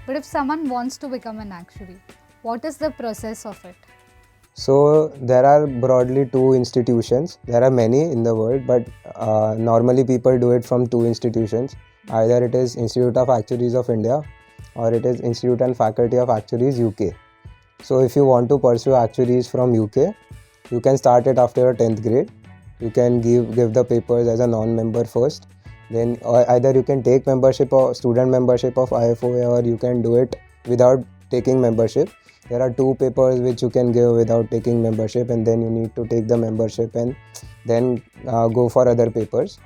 But if someone wants to become an actuary, what is the process of it? So there are broadly two institutions. There are many in the world, but normally people do it from two institutions. Either it is Institute of Actuaries of India or it is Institute and Faculty of Actuaries UK. So if you want to pursue actuaries from UK, you can start it after your 10th grade. You can give the papers as a non-member first. Then either you can take membership or student membership of IFOA, or you can do it without taking membership. There are two papers which you can give without taking membership, and then you need to take the membership and then go for other papers.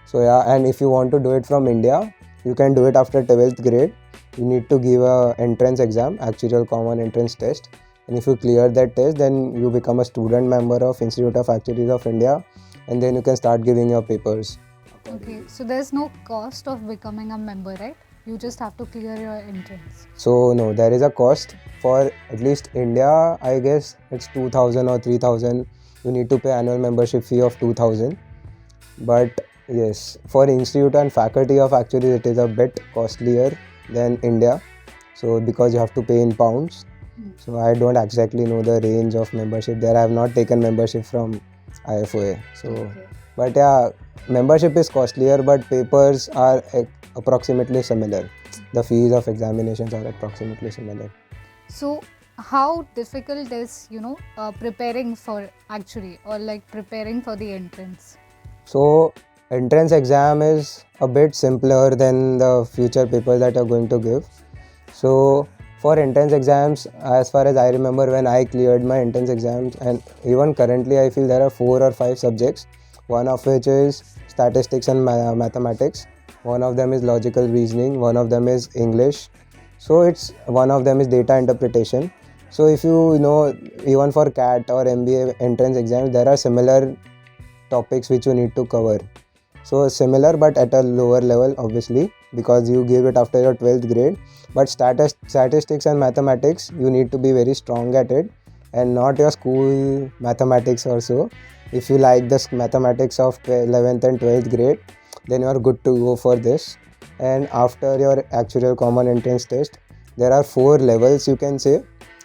So yeah, and if you want to do it from India, you can do it after 12th grade. You need to give a entrance exam, actuarial common entrance test, and if you clear that test, then you become a student member of Institute of Actuaries of India, and then you can start giving your papers. Okay, so there's no cost of becoming a member, right? You just have to clear your entrance. So no, there is a cost for at least India. I guess it's 2,000 or 3,000. You need to pay annual membership fee of 2,000. But yes, for Institute and Faculty of Actuaries, it is a bit costlier than India. So because you have to pay in pounds. So I don't exactly know the range of membership there. I have not taken membership from IFOA. So, Okay. but yeah, membership is costlier, but papers are approximately similar. The fees of examinations are approximately similar. So, how difficult is preparing for actuary or like preparing for the entrance? So entrance exam is a bit simpler than the future papers that you're going to give. So for entrance exams, as far as I remember, when I cleared my entrance exams, and even currently I feel there are 4 or 5 subjects, one of which is statistics and mathematics, one of them is logical reasoning, one of them is English, so it's one of them is data interpretation. So if you know, even for CAT or MBA entrance exams, there are similar topics which you need to cover. So similar but at a lower level, obviously, because you give it after your 12th grade. But statistics and mathematics, you need to be very strong at it, and not your school mathematics or so. If you like the mathematics of 11th and 12th grade, then you are good to go for this. And after your actuarial common entrance test, there are 4 levels, you can say.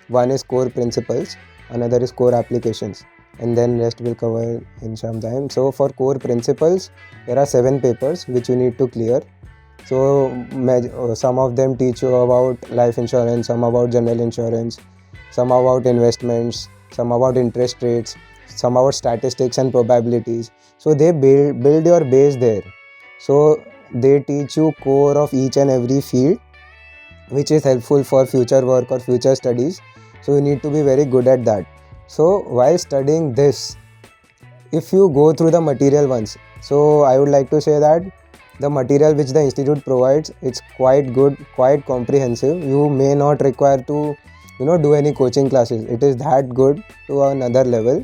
One is core principles, another is core applications, and then rest will cover in some time. So for core principles, there are 7 papers which you need to clear. So some of them teach you about life insurance, some about general insurance, some about investments, some about interest rates, some about statistics and probabilities. So they build your base there. So they teach you core of each and every field, which is helpful for future work or future studies. So you need to be very good at that. So while studying this, if you go through the material once, so I would like to say that the material which the institute provides, it's quite good, quite comprehensive. You may not require to do any coaching classes. It is that good to another level.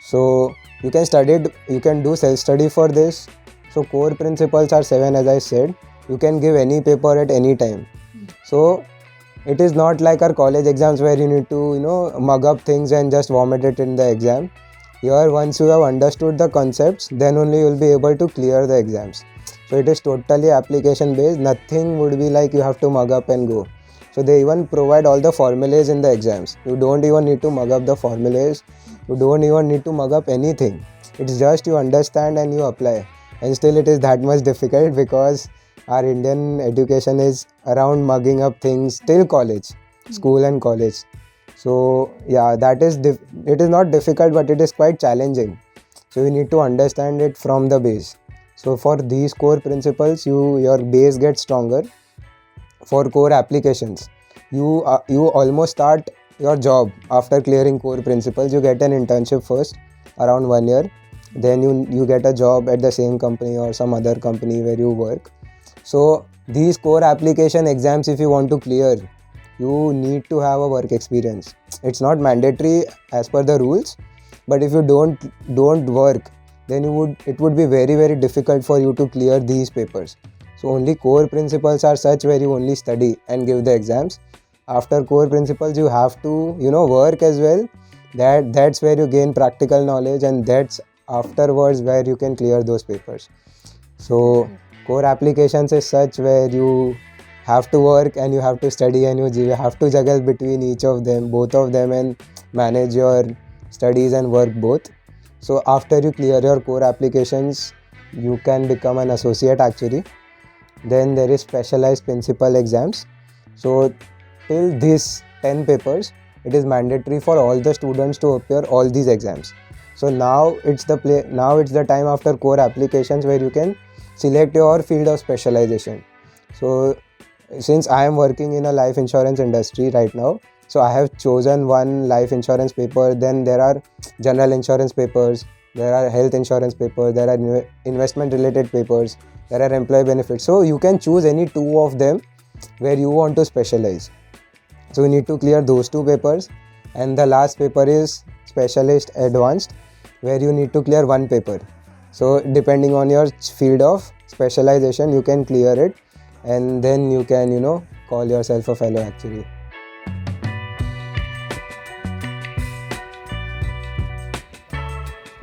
So you can study it, you can do self study for this. So core principles are 7, as I said. You can give any paper at any time. So it is not like our college exams where you need to mug up things and just vomit it in the exam. Here, once you have understood the concepts, then only you will be able to clear the exams. So it is totally application based. Nothing would be like you have to mug up and go. So they even provide all the formulas in the exams. You don't even need to mug up the formulas. You don't even need to mug up anything. It's just you understand and you apply. And still it is that much difficult because our Indian education is around mugging up things till college, school and college. So yeah, that is it is not difficult, but it is quite challenging. So you need to understand it from the base. So for these core principles, your base gets stronger. For core applications, you almost start your job after clearing core principles. You get an internship first, around 1 year. Then you get a job at the same company or some other company where you work. So these core application exams, if you want to clear, you need to have a work experience. It's not mandatory as per the rules, but if you don't work, then it would be very, very difficult for you to clear these papers. So only core principles are such where you only study and give the exams. After core principles, you have to work as well. That's where you gain practical knowledge, and that's afterwards where you can clear those papers. So core applications is such where you have to work and you have to study and you have to juggle between each of them, both of them, and manage your studies and work both. So after you clear your core applications, you can become an associate actuary. Then there is specialized principal exams. So till these 10 papers, it is mandatory for all the students to appear all these exams. So now it's the time after core applications where you can select your field of specialization. So since I am working in a life insurance industry right now, so I have chosen one life insurance paper. Then there are general insurance papers, there are health insurance papers, there are investment related papers, there are employee benefits. So you can choose any two of them where you want to specialize. So you need to clear those two papers, and the last paper is specialist advanced, where you need to clear one paper. So depending on your field of specialization, you can clear it, and then you can call yourself a fellow actuary.